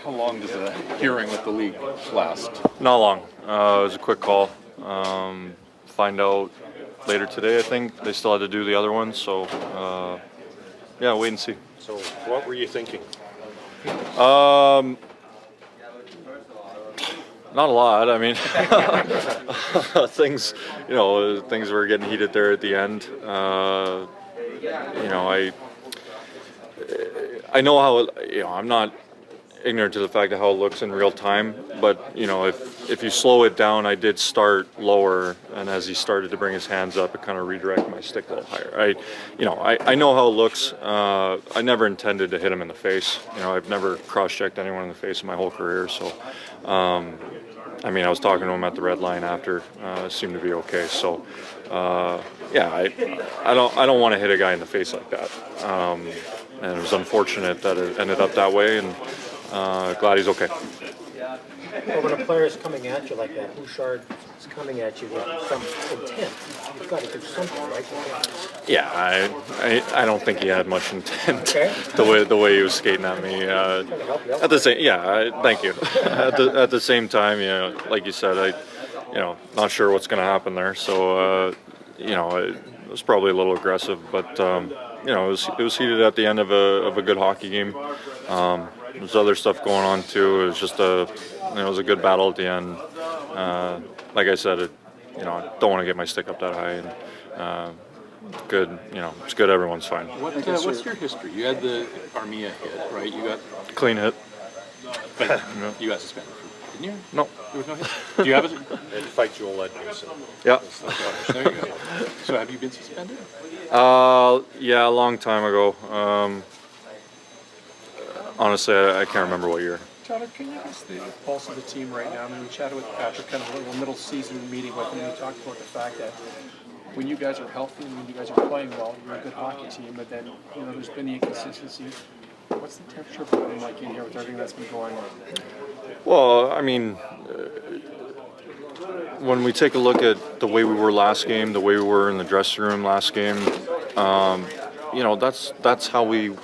How long does a hearing with the league last? Not long. It was a quick call. Find out later today, I think. They still had to do the other one, so yeah, wait and see. So what were you thinking? Not a lot. I mean, things were getting heated there at the end. I know how, I'm not ignorant to the fact of how it looks in real time, but, if you slow it down, I did start lower, and as he started to bring his hands up, it kind of redirected my stick a little higher. I know how it looks. I never intended to hit him in the face. I've never cross-checked anyone in the face in my whole career, so, I was talking to him at the red line after. It seemed to be okay, so, I don't want to hit a guy in the face like that. And it was unfortunate that it ended up that way, and glad he's okay. Well, when a player is coming at you like that, Bouchard is coming at you with some intent, you've got to do something, right? Yeah, I don't think he had much intent. Okay. the way he was skating at me. At the same, thank you. at the same time, like you said, not sure what's going to happen there. So, it was probably a little aggressive, but it was heated at the end of a good hockey game. There's other stuff going on too. It was just it was a good battle at the end. Like I said, I don't want to get my stick up that high. And good, it's good. Everyone's fine. What's your history? You had the Armia hit, right? You got clean hit. You got suspended, didn't you? No. There was no hit. Do you have it? And fight Joel Edmondson. Yeah. There you go. So have you been suspended? Yeah, a long time ago. Honestly, I can't remember what year. Tyler, can you give us the pulse of the team right now? We chatted with Patrick, kind of a little middle season meeting with him, and we talked about the fact that when you guys are healthy and when you guys are playing well, you're a good hockey team, but then, there's been the inconsistency. What's the temperature of the room like in here with everything that's been going on? Well, when we take a look at the way we were last game, the way we were in the dressing room last game, that's how we,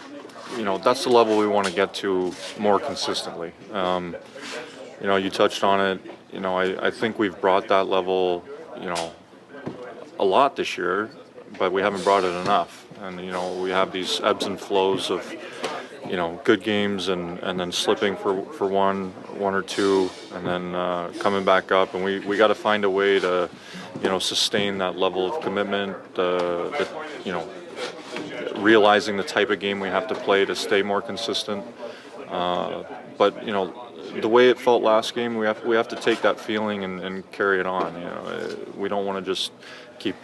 that's the level we want to get to more consistently. You touched on it. I think we've brought that level, a lot this year, but we haven't brought it enough. And, we have these ebbs and flows of, good games and then slipping for one or two, and then coming back up. And we got to find a way to, sustain that level of commitment, realizing the type of game we have to play to stay more consistent. But the way it felt last game, we have to take that feeling and carry it on. We don't want to just keep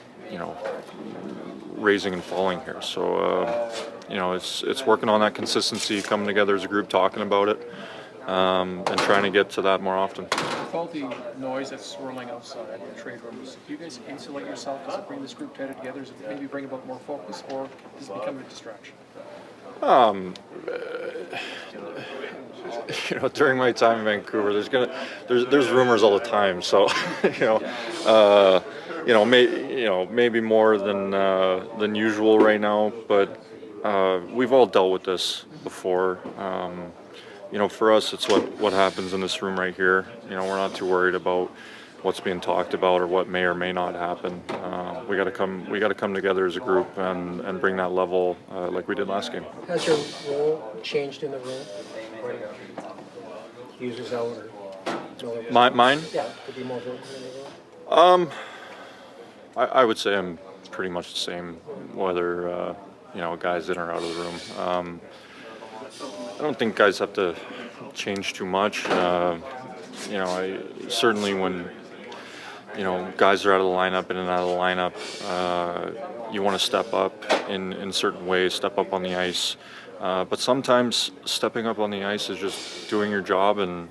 raising and falling here. So it's working on that consistency, coming together as a group, talking about it, and trying to get to that more often. With all the noise that's swirling outside in the trade rooms, do you guys insulate yourself? Does it bring this group tighter together? Does it maybe bring about more focus, or does it become a distraction? During my time in Vancouver, there's rumors all the time. So, maybe more than usual right now. But we've all dealt with this before. For us, it's what happens in this room right here. We're not too worried about what's being talked about or what may or may not happen. We got to come together as a group and bring that level like we did last game. Has your role changed in the room? Users out or Mine? Yeah, could be more vocal in the room. I would say I'm pretty much the same, whether guys in or out of the room. I don't think guys have to change too much. I certainly when guys are out of the lineup, in and out of the lineup, you want to step up in certain ways, step up on the ice. But sometimes stepping up on the ice is just doing your job and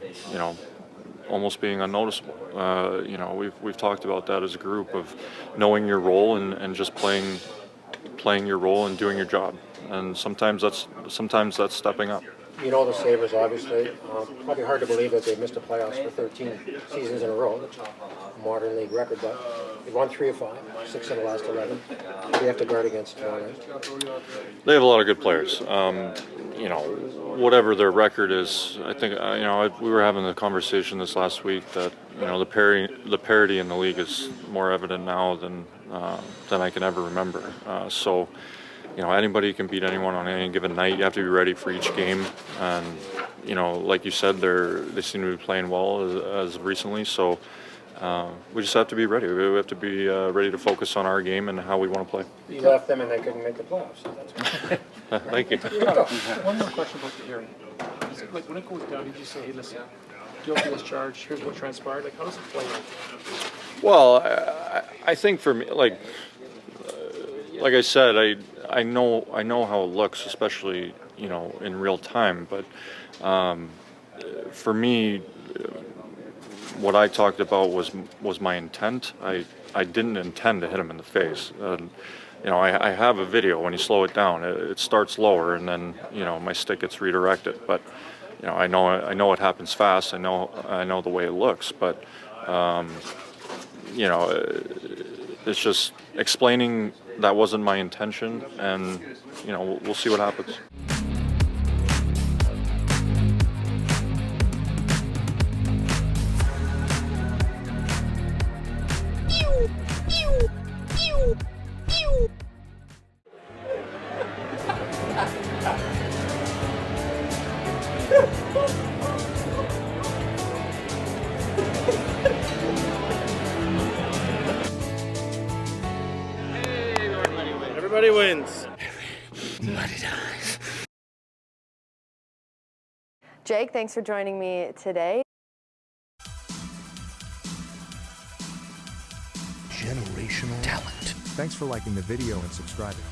almost being unnoticeable. We've talked about that as a group of knowing your role and just playing your role and doing your job. And sometimes that's stepping up. You know the Sabres, obviously. Probably hard to believe that they missed the playoffs for 13 seasons in a row. That's a modern league record, but they won 3 of 5, 6 of the last 11. They have to guard against tomorrow night. They have a lot of good players. You know, whatever their record is, I think we were having the conversation this last week that the parity in the league is more evident now than I can ever remember. So anybody can beat anyone on any given night. You have to be ready for each game, and like you said, they seem to be playing well as of recently. So we just have to be ready. We have to be ready to focus on our game and how we want to play. You left them and they couldn't make the playoffs. So that's Thank you. One more question about the hearing. Is it, like, when it goes down, did you say, hey, listen, guilty as charged, here's what transpired? Like, how does it play out? Well, I think for me, like I said, I know how it looks, especially in real time. But for me, what I talked about was my intent. I didn't intend to hit him in the face. I have a video. When you slow it down, it starts lower, and then my stick gets redirected. But I know it happens fast. I know the way it looks. But it's just explaining that wasn't my intention, and we'll see what happens. Everybody wins. Jake, thanks for joining me today. Generational talent. Thanks for liking the video and subscribing.